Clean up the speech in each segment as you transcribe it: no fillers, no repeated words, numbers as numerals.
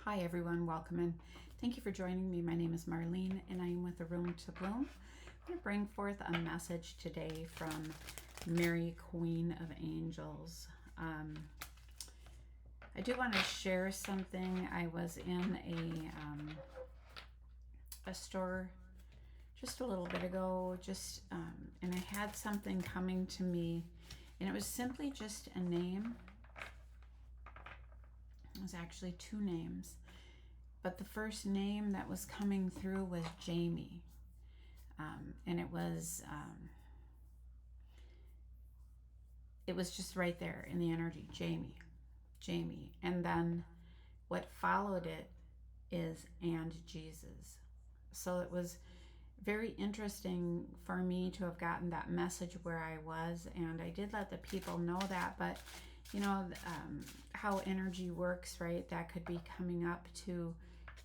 Hi everyone, welcome and thank you for joining me. My name is Marlene and I am with A Room to Bloom. I'm going to bring forth a message today from Mary, Queen of Angels. I do want to share something. I was in a store just a little bit ago, and I had something coming to me, and it was simply just a name. It was actually two names, but the first name that was coming through was Jamie, and it was just right there in the energy, Jamie, and then what followed it is and Jesus. So it was very interesting for me to have gotten that message where I was, and I did let the people know that, but you know, how energy works, right? That could be coming up to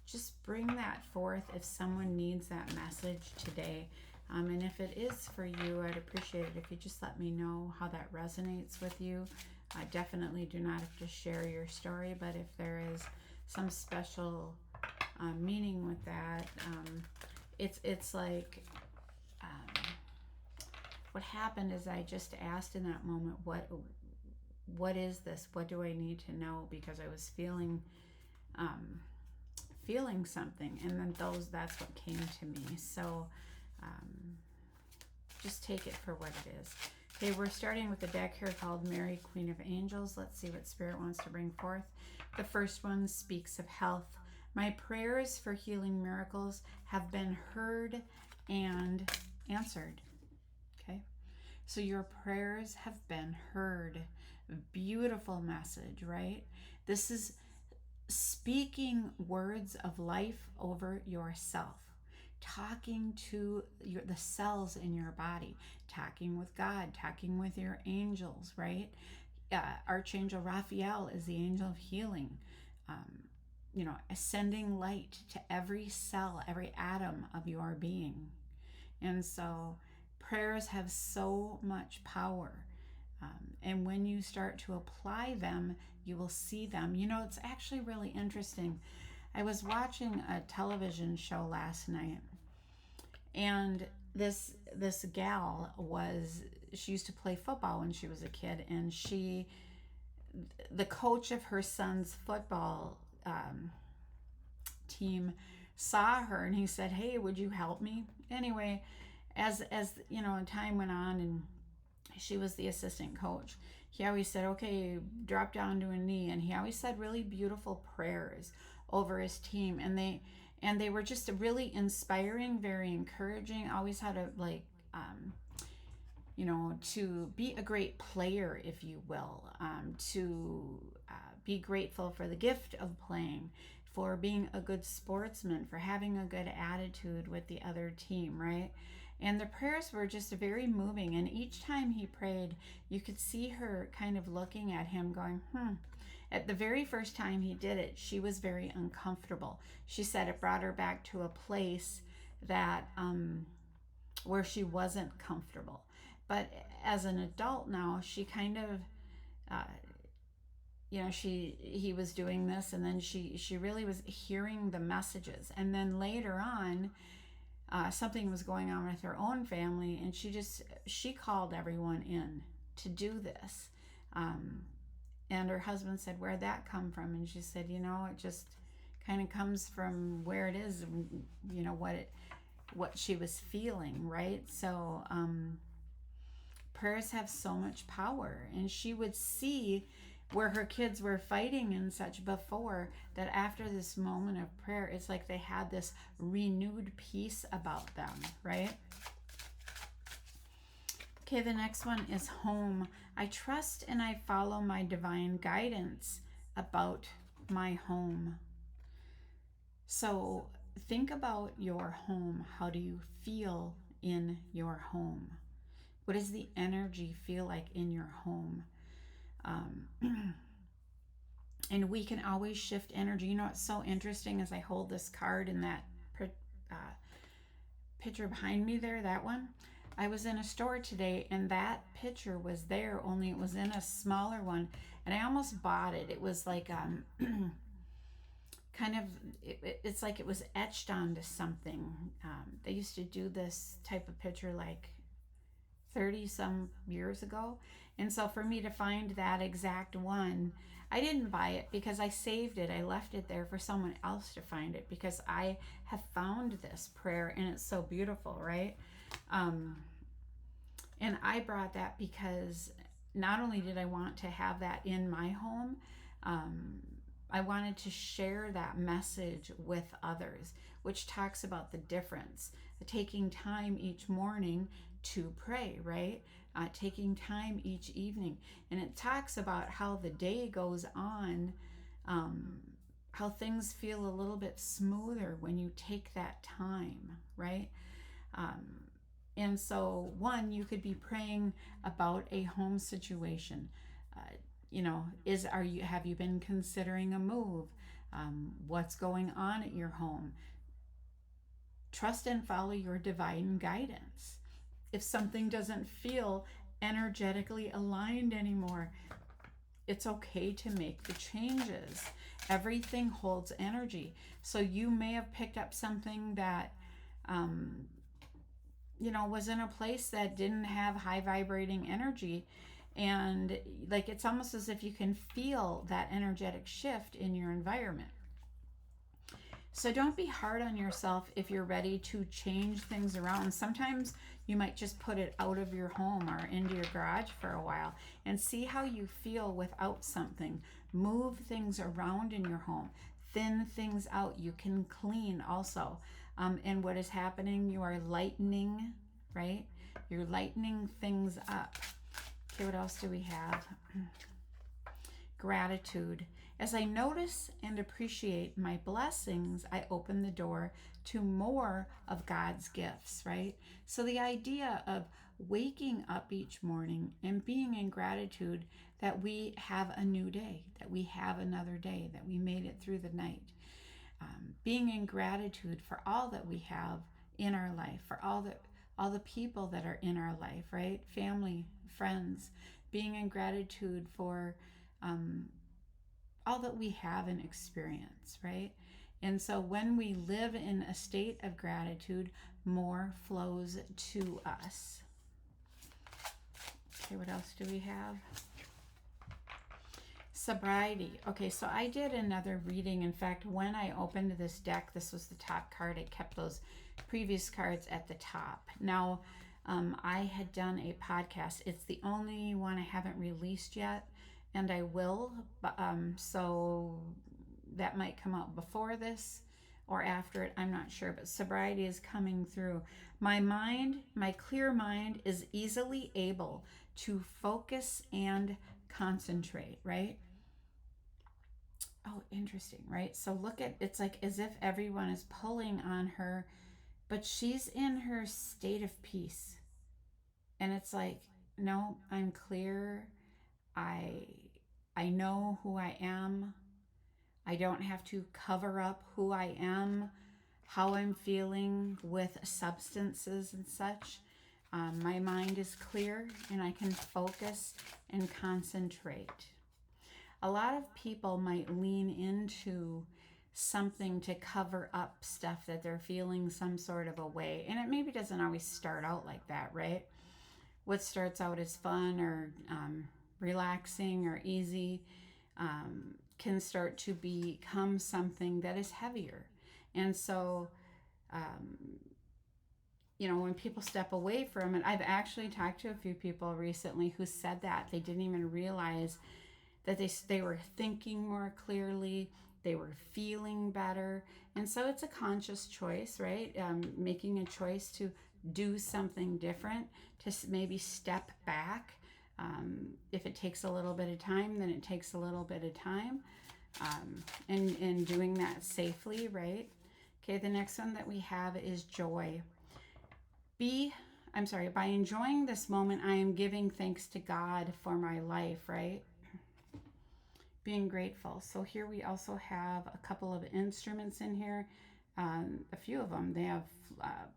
just bring that forth if someone needs that message today. And if it is for you, I'd appreciate it if you just let me know how that resonates with you. I definitely do not have to share your story, but if there is some special meaning with that, it's like what happened is I just asked in that moment, what is this? What do I need to know? Because I was feeling something, and then that's what came to me. So just take it for what it is. Okay, we're starting with a deck here called Mary, Queen of Angels. Let's see what Spirit wants to bring forth. The first one speaks of health. My prayers for healing miracles have been heard and answered. Okay, so your prayers have been heard. Beautiful message, right? This is speaking words of life over yourself, talking to the cells in your body, talking with God, talking with your angels, right? Archangel Raphael is the angel of healing, sending light to every cell, every atom of your being. And so prayers have so much power. And when you start to apply them, you will see them. You know, it's actually really interesting. I was watching a television show last night, and this gal she used to play football when she was a kid, and the coach of her son's football team saw her, and he said, "Hey, would you help me?" Anyway, as you know, time went on, and she was the assistant coach. He always said, "Okay, drop down to a knee," and he always said really beautiful prayers over his team, and they were just really inspiring, very encouraging. Always had a to be a great player, if you will, to be grateful for the gift of playing, for being a good sportsman, for having a good attitude with the other team, right? And the prayers were just very moving. And each time he prayed, you could see her kind of looking at him going, At the very first time he did it, she was very uncomfortable. She said it brought her back to a place that where she wasn't comfortable. But as an adult now, she kind of, he was doing this, and then she really was hearing the messages. And then later on, something was going on with her own family, and she called everyone in to do this. And her husband said, "Where'd that come from?" And she said, "It just kind of comes from where it is, what she was feeling, right?" So prayers have so much power, and she would see where her kids were fighting and such before, that after this moment of prayer, it's like they had this renewed peace about them, right? Okay, the next one is home. I trust and I follow my divine guidance about my home. So think about your home. How do you feel in your home? What does the energy feel like in your home? And we can always shift energy. You know what's so interesting as I hold this card in that picture behind me there, that one? I was in a store today, and that picture was there, only it was in a smaller one, and I almost bought it. It was like kind of, it's like it was etched onto something. They used to do this type of picture like 30 some years ago. And so for me to find that exact one, I didn't buy it because I saved it. I left it there for someone else to find it because I have found this prayer and it's so beautiful, right? Um, and I brought that because not only did I want to have that in my home, um, I wanted to share that message with others, which talks about the difference. Taking time each morning to pray, right? Taking time each evening. And it talks about how the day goes on, um, how things feel a little bit smoother when you take that time, right? Um, and so, one, you could be praying about a home situation. Uh, are you have you been considering a move? What's going on at your home? Trust and follow your divine guidance. If something doesn't feel energetically aligned anymore, it's okay to make the changes. Everything holds energy. So you may have picked up something that um, was in a place that didn't have high vibrating energy. And like it's almost as if you can feel that energetic shift in your environment. So don't be hard on yourself if you're ready to change things around. Sometimes you might just put it out of your home or into your garage for a while and see how you feel without something. Move things around in your home, thin things out. You can clean also. And what is happening? You are lightening, right? You're lightening things up. Okay, what else do we have? Gratitude. As I notice and appreciate my blessings, I open the door to more of God's gifts, right? So the idea of waking up each morning and being in gratitude that we have a new day, that we have another day, that we made it through the night. Being in gratitude for all that we have in our life, for all the people that are in our life, right? Family, friends, being in gratitude for all that we have and experience, right? And so when we live in a state of gratitude, more flows to us. Okay, what else do we have? Sobriety. Okay, so I did another reading. In fact, when I opened this deck, this was the top card. I kept those previous cards at the top. Now, I had done a podcast. It's the only one I haven't released yet, and I will. So that might come out before this or after it. I'm not sure, but sobriety is coming through. My mind, my clear mind, is easily able to focus and concentrate, right? Oh, interesting, right? So look at it's like as if everyone is pulling on her, but she's in her state of peace. And it's like, no, I'm clear. I I know who I am. I don't have to cover up who I am, how I'm feeling with substances and such. My mind is clear and I can focus and concentrate. A lot of people might lean into something to cover up stuff that they're feeling some sort of a way. And it maybe doesn't always start out like that, right? What starts out as fun or relaxing or easy can start to become something that is heavier. And so, um, when people step away from it, I've actually talked to a few people recently who said that they didn't even realize that they were thinking more clearly, they were feeling better. And so it's a conscious choice, right? Making a choice to do something different, to maybe step back. If it takes a little bit of time, then it takes a little bit of time. And doing that safely, right? Okay, the next one that we have is joy. By enjoying this moment, I am giving thanks to God for my life, right? Being grateful. So here we also have a couple of instruments in here. A few of them. They have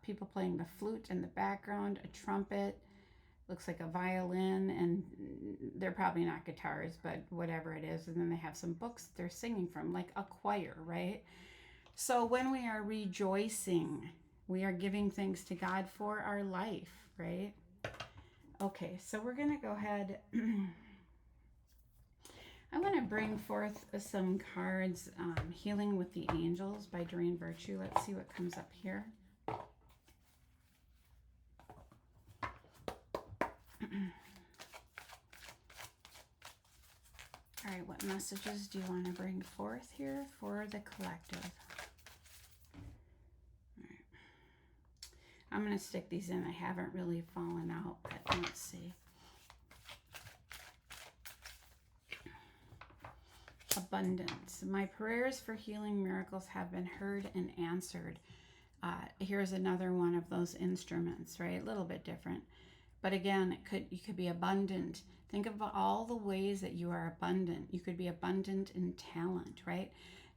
people playing the flute in the background, a trumpet, looks like a violin, and they're probably not guitars, but whatever it is. And then they have some books they're singing from, like a choir, right? So when we are rejoicing, we are giving thanks to God for our life, right? Okay, so we're going to go ahead. I want to bring forth some cards, Healing with the Angels by Doreen Virtue. Let's see what comes up here. All right, what messages do you want to bring forth here for the collective? All right. I'm going to stick these in. I haven't really fallen out, but let's see. Abundance. My prayers for healing miracles have been heard and answered. Here's another one of those instruments, right? A little bit different. But again, you could be abundant. Think about all the ways that you are abundant. You could be abundant in talent, right?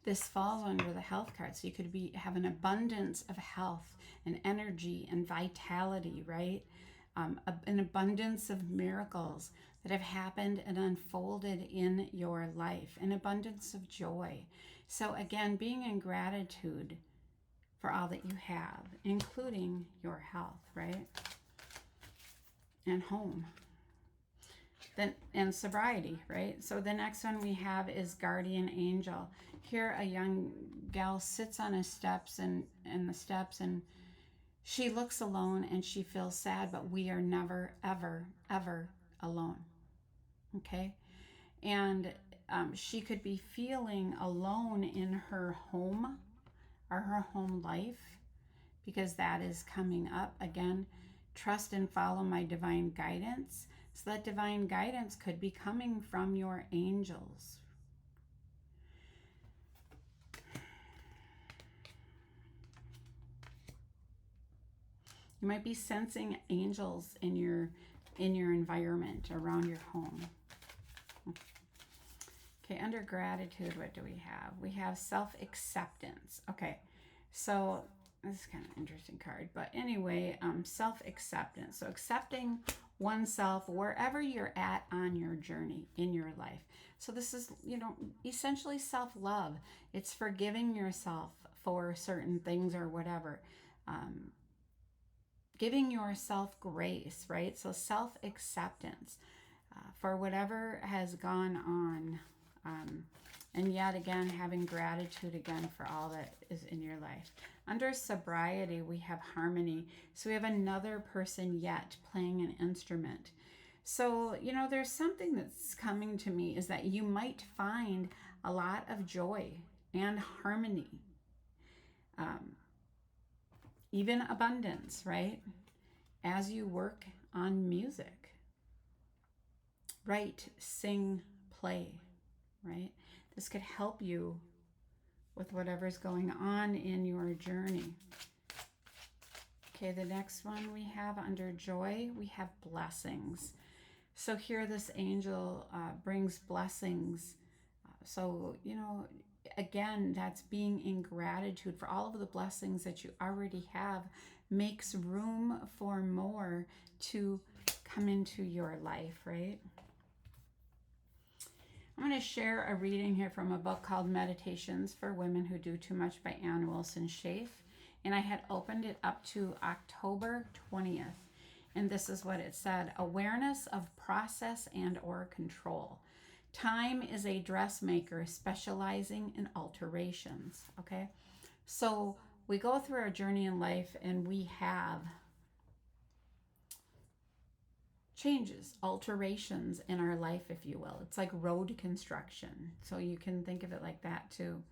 This falls under the health card. So you could have an abundance of health and energy and vitality, right? An abundance of miracles that have happened and unfolded in your life, an abundance of joy. So again, being in gratitude for all that you have, including your health, right? And home. Then and sobriety, right? So the next one we have is guardian angel. Here a young gal sits on the steps and she looks alone and she feels sad, but we are never, ever, ever alone. Okay? And she could be feeling alone in her home or her home life, because that is coming up. Again, trust and follow my divine guidance. So that divine guidance could be coming from your angels. You might be sensing angels in your environment around your home. Okay, under gratitude, what do we have? We have self-acceptance. Okay, so this is kind of an interesting card, but anyway, self-acceptance. So accepting oneself wherever you're at on your journey in your life. So this is, essentially self-love. It's forgiving yourself for certain things or whatever. Giving yourself grace, right? So self-acceptance for whatever has gone on. And yet again, having gratitude again for all that is in your life. Under sobriety, we have harmony. So we have another person yet playing an instrument. So, there's something that's coming to me is that you might find a lot of joy and harmony. Even abundance, right? As you work on music. Write, sing, play, right? This could help you with whatever's going on in your journey. Okay, the next one we have under joy, we have blessings. So here this angel brings blessings. So, again, that's being in gratitude for all of the blessings that you already have, makes room for more to come into your life, right? I'm going to share a reading here from a book called Meditations for Women Who Do Too Much by Ann Wilson Schaaf. And I had opened it up to October 20th. And this is what it said: awareness of process and or control. Time is a dressmaker specializing in alterations. Okay, so we go through our journey in life and we have changes, alterations in our life, if you will. It's like road construction. So you can think of it like that too.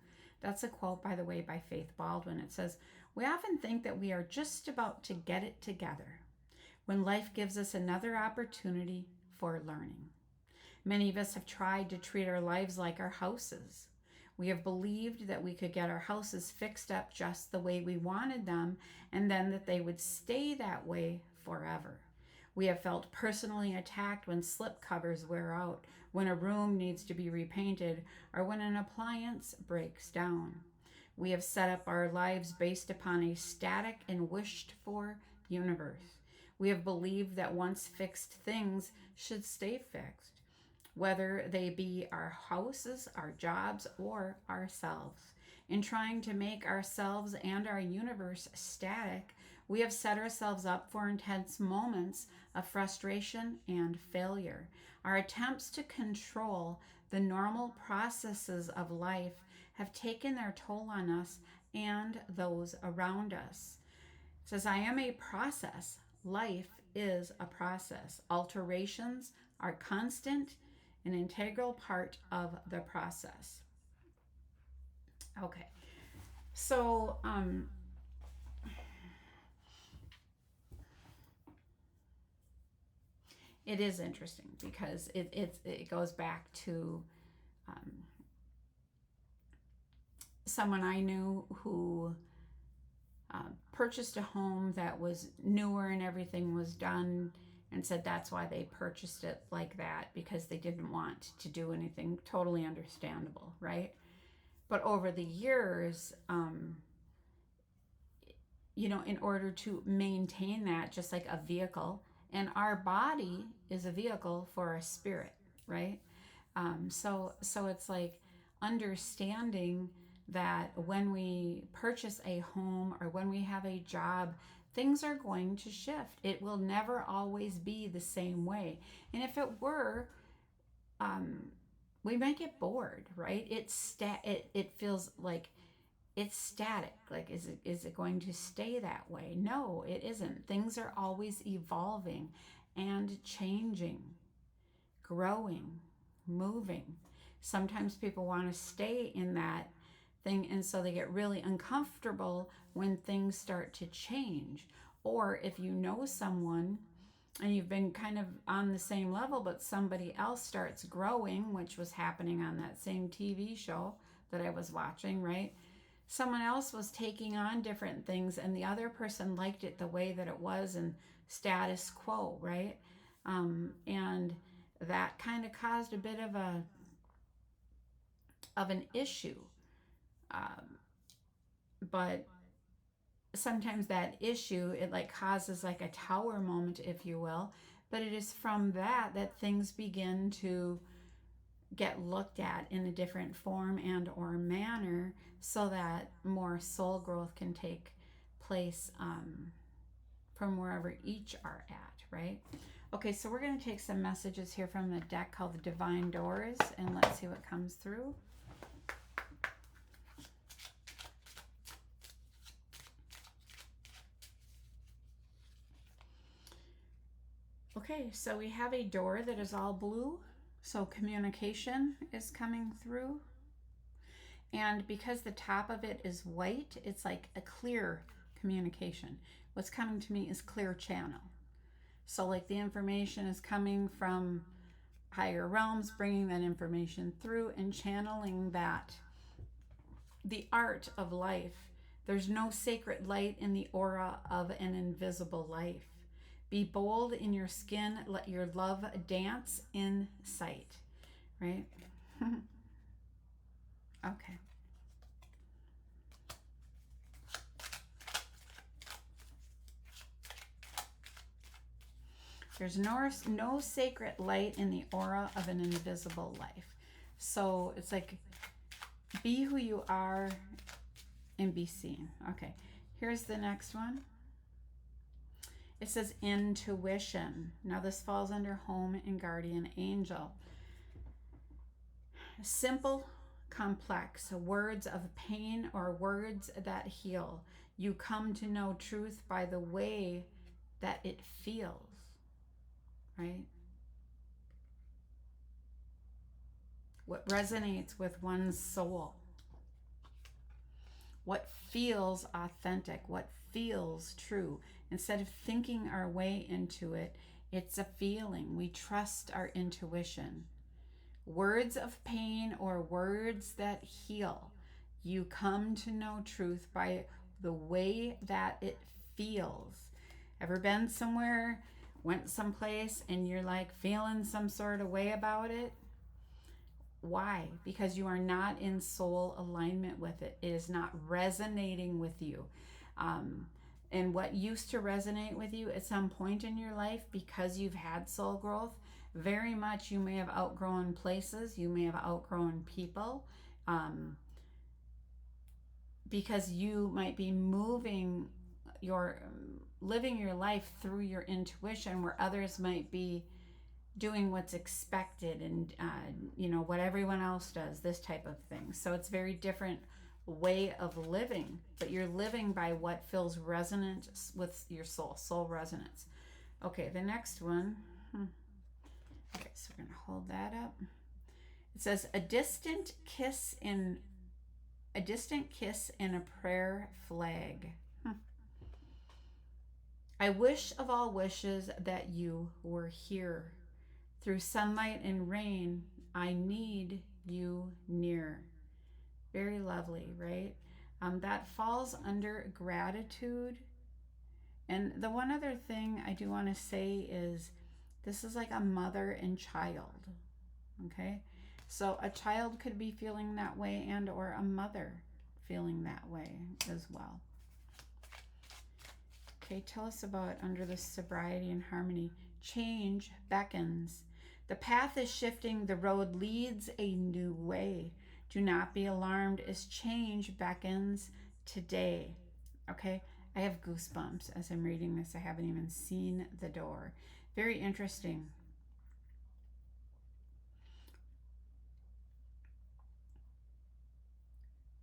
That's a quote, by the way, by Faith Baldwin. It says, "We often think that we are just about to get it together when life gives us another opportunity for learning. Many of us have tried to treat our lives like our houses. We have believed that we could get our houses fixed up just the way we wanted them, and then that they would stay that way forever. We have felt personally attacked when slip covers wear out, when a room needs to be repainted, or when an appliance breaks down. We have set up our lives based upon a static and wished for universe. We have believed that once fixed things should stay fixed, whether they be our houses, our jobs, or ourselves. In trying to make ourselves and our universe static, we have set ourselves up for intense moments of frustration and failure. Our attempts to control the normal processes of life have taken their toll on us and those around us. It says, I am a process. Life is a process. Alterations are constant, an integral part of the process. Okay, so it is interesting because it goes back to um, someone I knew who purchased a home that was newer and everything was done, and said that's why they purchased it like that, because they didn't want to do anything. Totally understandable, right? But over the years, in order to maintain that, just like a vehicle, and our body is a vehicle for our spirit, right? So it's like understanding that when we purchase a home or when we have a job, things are going to shift. It will never always be the same way. And if it were, um, we might get bored, right? It feels like it's static. Like, is it going to stay that way? No, it isn't. Things are always evolving and changing, growing, moving. Sometimes people want to stay in that thing, and so they get really uncomfortable when things start to change. Or if you know someone and you've been kind of on the same level, but somebody else starts growing, which was happening on that same TV show that I was watching, right? Someone else was taking on different things, and the other person liked it the way that it was and status quo, right? And that kind of caused a bit of an issue. Um, but sometimes that issue, it like causes like a tower moment, if you will. But it is from that things begin to get looked at in a different form and or manner, so that more soul growth can take place from wherever each are at, right? Okay, so we're going to take some messages here from the deck called the Divine Doors, and let's see what comes through. Okay, so we have a door that is all blue, so communication is coming through. And because the top of it is white, it's like a clear communication. What's coming to me is clear channel. So like the information is coming from higher realms, bringing that information through and channeling that. The art of life. There's no sacred light in the aura of an invisible life. Be bold in your skin. Let your love dance in sight. Right? Okay. There's no sacred light in the aura of an invisible life. So it's like, be who you are and be seen. Okay. Here's the next one. It says intuition. Now this falls under home and guardian angel. Simple, complex words of pain or words that heal. You come to know truth by the way that it feels, right? What resonates with one's soul. What feels authentic, what feels true. Instead of thinking our way into it, it's a feeling. We trust our intuition. Words of pain or words that heal. You come to know truth by the way that it feels. Ever been somewhere, went someplace, and you're like feeling some sort of way about it? Why? Because you are not in soul alignment with it. It is not resonating with you. Um, and what used to resonate with you at some point in your life because you've had soul growth. Very much you may have outgrown places, you may have outgrown people, because you might be moving your living your life through your intuition, where others might be doing what's expected and what everyone else does, this type of thing. So it's very different way of living, but you're living by what feels resonant with your soul resonance. Okay, the next one. Okay, so we're gonna hold that up. It says a distant kiss in a prayer flag. I wish of all wishes that you were here. Through sunlight and rain, I need you near. Very lovely, right? That falls under gratitude. And the one other thing I do want to say is this is like a mother and child, okay? So a child could be feeling that way, and or a mother feeling that way as well. Okay, tell us about under the sobriety and harmony. Change beckons. The path is shifting, the road leads a new way. Do not be alarmed as change beckons today. Okay, I have goosebumps as I'm reading this. I haven't even seen the door. Very interesting.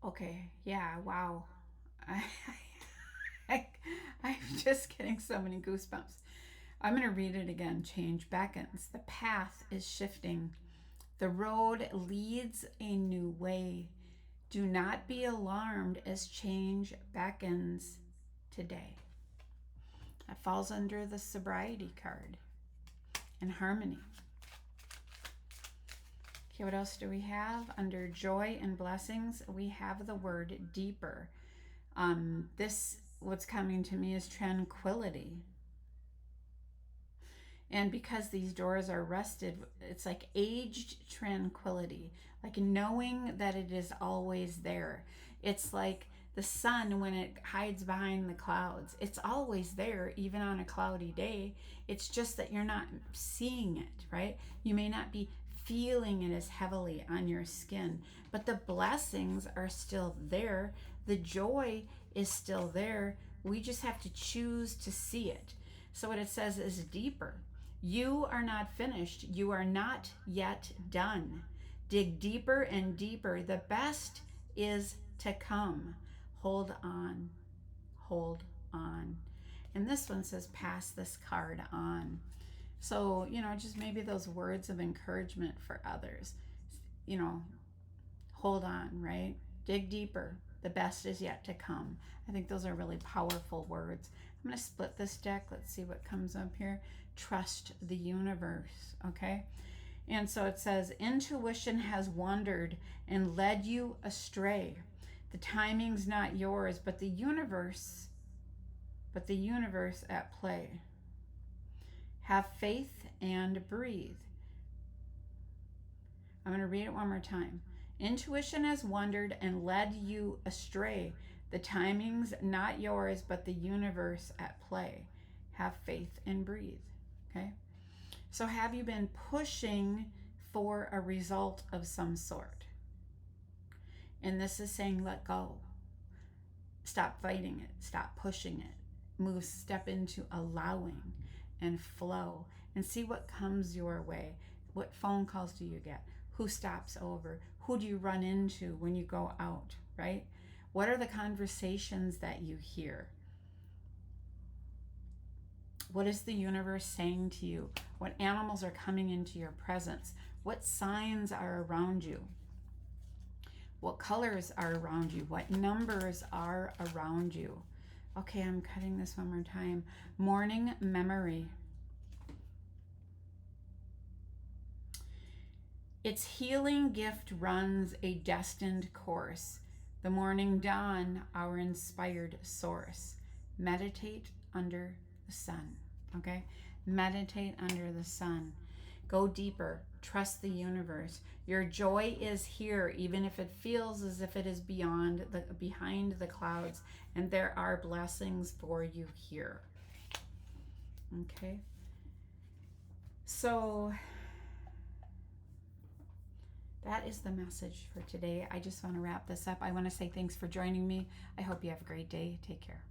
Okay, yeah, wow. I'm just getting so many goosebumps. I'm going to read it again. Change beckons. The path is shifting. The road leads a new way. Do not be alarmed as change beckons today. That falls under the sobriety card and harmony. Okay, what else do we have? Under joy and blessings, we have the word deeper. What's coming to me is tranquility. And because these doors are rusted, it's like aged tranquility, like knowing that it is always there. It's like the sun when it hides behind the clouds. It's always there, even on a cloudy day. It's just that you're not seeing it, right? You may not be feeling it as heavily on your skin, but the blessings are still there. The joy is still there. We just have to choose to see it. So what it says is deeper. You are not finished. You are not yet done. Dig deeper and deeper. The best is to come. Hold on. Hold on. And this one says, pass this card on. So, just maybe those words of encouragement for others. Hold on, right? Dig deeper. The best is yet to come. I think those are really powerful words. I'm going to split this deck. Let's see what comes up here. Trust the universe, okay? And so it says, intuition has wandered and led you astray. The timing's not yours, but the universe at play. Have faith and breathe. I'm going to read it one more time. Intuition has wandered and led you astray. The timing's not yours, but the universe at play. Have faith and breathe. Okay? So have you been pushing for a result of some sort? And this is saying let go. Stop fighting it. Stop pushing it. Step into allowing and flow and see what comes your way. What phone calls do you get? Who stops over? Who do you run into when you go out, right? What are the conversations that you hear? What is the universe saying to you? What animals are coming into your presence? What signs are around you? What colors are around you? What numbers are around you? Okay, I'm cutting this one more time. Morning memory. Its healing gift runs a destined course. The morning dawn, our inspired source. Meditate under the sun, okay? Meditate under the sun. Go deeper. Trust the universe. Your joy is here, even if it feels as if it is behind the clouds, and there are blessings for you here. Okay. So that is the message for today. I just want to wrap this up. I want to say thanks for joining me. I hope you have a great day. Take care.